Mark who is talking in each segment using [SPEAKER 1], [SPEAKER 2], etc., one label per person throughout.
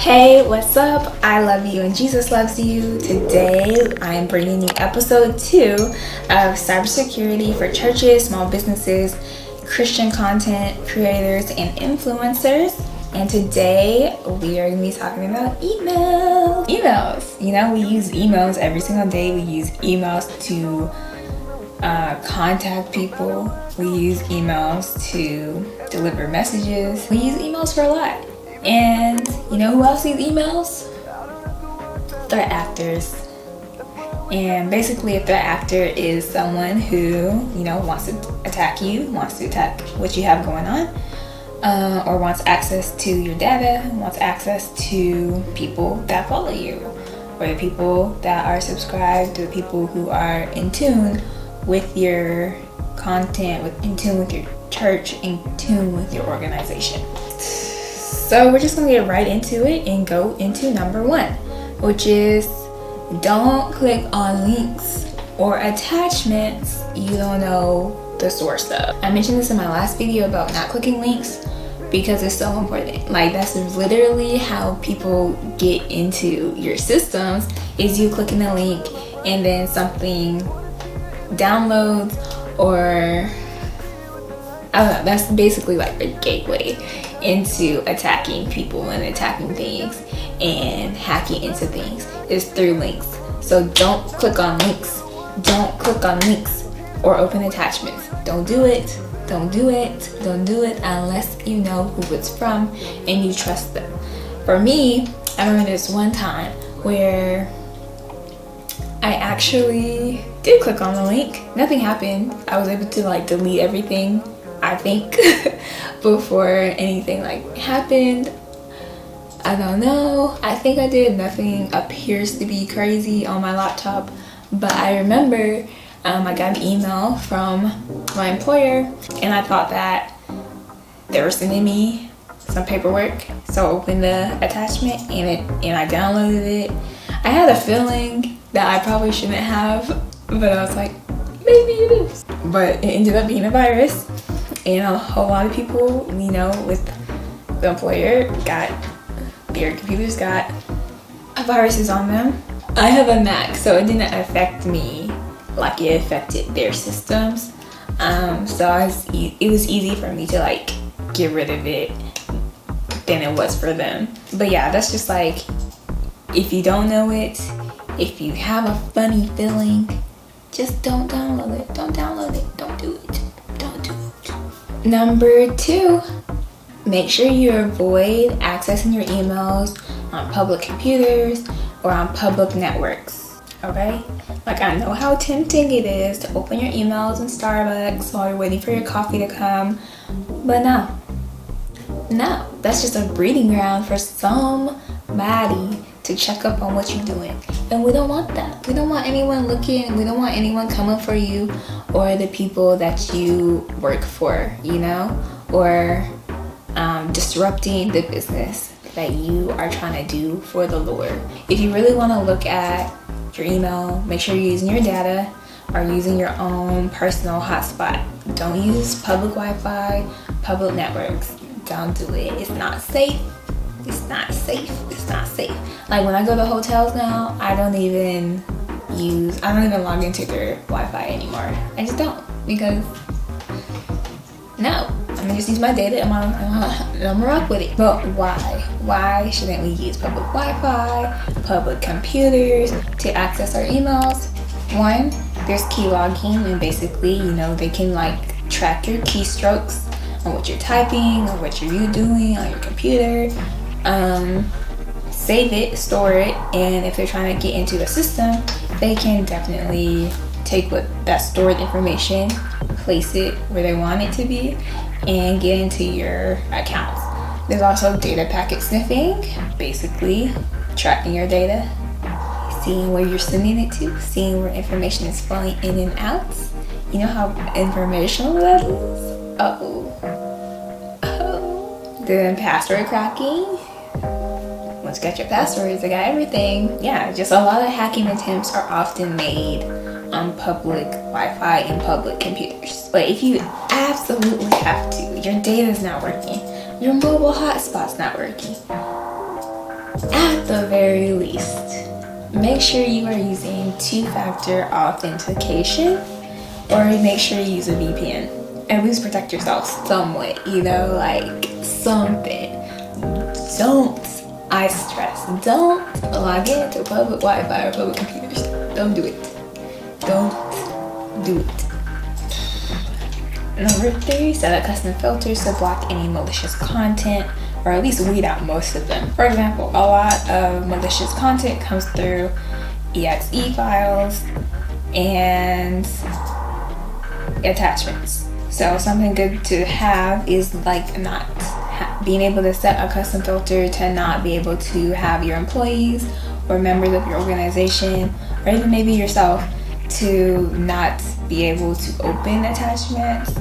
[SPEAKER 1] Hey, what's up? I love you and Jesus loves you. Today, I am bringing you episode 2 of Cybersecurity for churches, small businesses, Christian content creators, and influencers. And today, we are going to be talking about emails. You know, we use emails every single day. We use emails to contact people. We use emails to deliver messages. We use emails for a lot. And you know who else uses emails? Threat actors. And basically, a threat actor is someone who, wants to attack you, wants to attack what you have going on, or wants access to your data, wants access to people that follow you, or the people that are subscribed, to the people who are in tune with your content, in tune with your church, in tune with your organization. So we're just gonna get right into it and go into number 1, which is don't click on links or attachments you don't know the source of. I mentioned this in my last video about not clicking links because it's so important. Like, that's literally how people get into your systems, is you clicking a link and then something downloads, or I don't know, that's basically like the gateway into attacking people and attacking things and hacking into things, is through links. So don't click on links. Don't click on links or open attachments. Don't do it. Don't do it. Don't do it unless you know who it's from and you trust them. For me, I remember this one time where I actually did click on the link. Nothing happened. I was able to delete everything, I think, before anything happened. I don't know. I think I did. Nothing appears to be crazy on my laptop. But I remember I got an email from my employer, and I thought that they were sending me some paperwork. So I opened the attachment and I downloaded it. I had a feeling that I probably shouldn't have, but I was like, maybe it is. But it ended up being a virus, and a whole lot of people, with the employer, their computers got viruses on them. I have a Mac, so it didn't affect me like it affected their systems. So it was easy for me to get rid of it than it was for them. But yeah, that's just if you don't know it, if you have a funny feeling, just don't download it. Don't download it. Don't do it. Don't do it. Number 2, make sure you avoid accessing your emails on public computers or on public networks. Okay? I know how tempting it is to open your emails in Starbucks while you're waiting for your coffee to come, but no, that's just a breeding ground for somebody to check up on what you're doing. And we don't want that. We don't want anyone looking. We don't want anyone coming for you or the people that you work for, or disrupting the business that you are trying to do for the Lord. If you really want to look at your email, make sure you're using your data or using your own personal hotspot. Don't use public Wi-Fi, public networks. Don't do it. It's not safe. It's not safe. It's not safe. When I go to hotels now, I don't even log into their Wi-Fi anymore. I just don't, because no, I'm gonna just use my data and I'm gonna rock with it. But why? Why shouldn't we use public Wi-Fi, public computers to access our emails? 1, there's keylogging, and basically, they can track your keystrokes on what you're typing or what you're doing on your computer. Save it, store it, and if they're trying to get into the system, they can definitely take that stored information, place it where they want it to be, and get into your accounts. There's also data packet sniffing, basically tracking your data, seeing where you're sending it to, seeing where information is flowing in and out. You know how informational that is? Then password cracking. Once you got your passwords, you got everything. Yeah, just a lot of hacking attempts are often made on public Wi-Fi and public computers. But if you absolutely have to, your data's not working, your mobile hotspot's not working, At the very least, make sure you are using two-factor authentication, or make sure you use a VPN. At least protect yourself somewhat, like something. I stress, don't log into public Wi-Fi or public computers. Don't do it. Don't do it. Number 3, set up custom filters to block any malicious content, or at least weed out most of them. For example, a lot of malicious content comes through exe files and attachments. So something good to have is not being able to set a custom filter to not be able to have your employees or members of your organization, or even maybe yourself, to not be able to open attachments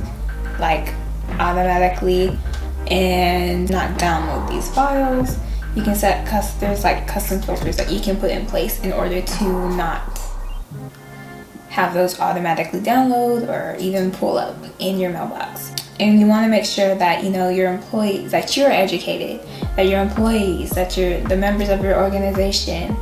[SPEAKER 1] automatically and not download these files. You can set custom filters that you can put in place in order to not have those automatically download or even pull up in your mailbox. And you want to make sure that your employees, that you're educated, that your employees, that the members of your organization,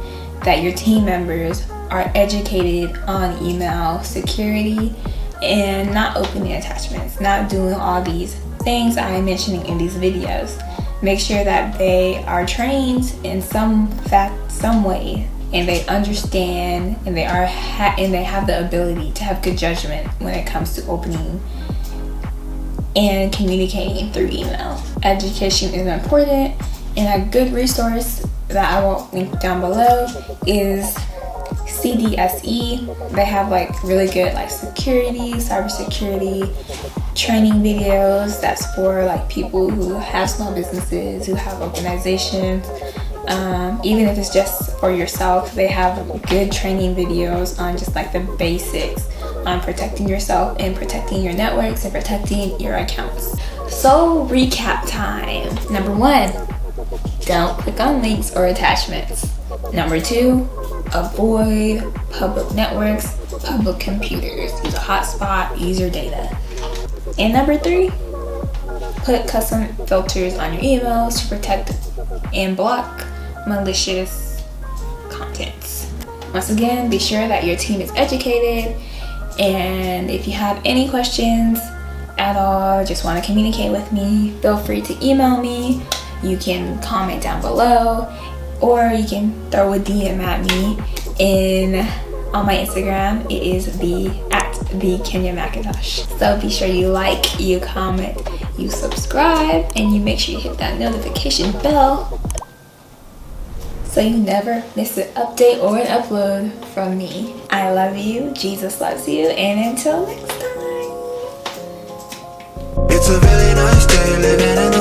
[SPEAKER 1] that your team members are educated on email security and not opening attachments, not doing all these things I'm mentioning in these videos. Make sure that they are trained in some way, and they understand, and they have the ability to have good judgment when it comes to opening and communicating through email. Education is important, and a good resource that I will link down below is CDSE. They have really good cybersecurity training videos. That's for people who have small businesses, who have organizations. Even if it's just for yourself, they have good training videos on just the basics on protecting yourself and protecting your networks and protecting your accounts. So recap time. Number 1, don't click on links or attachments. Number 2, avoid public networks, public computers. Use a hotspot, use your data. And number 3, put custom filters on your emails to protect and block malicious contents. Once again, be sure that your team is educated, and if you have any questions at all, just want to communicate with me, feel free to email me. You can comment down below, or you can throw a DM at me on my Instagram. It is @thekenyamcintosh. So be sure you like, you comment, you subscribe, and you make sure you hit that notification bell so you never miss an update or an upload from me. I love you, Jesus loves you, and until next time.
[SPEAKER 2] It's a really nice day living in the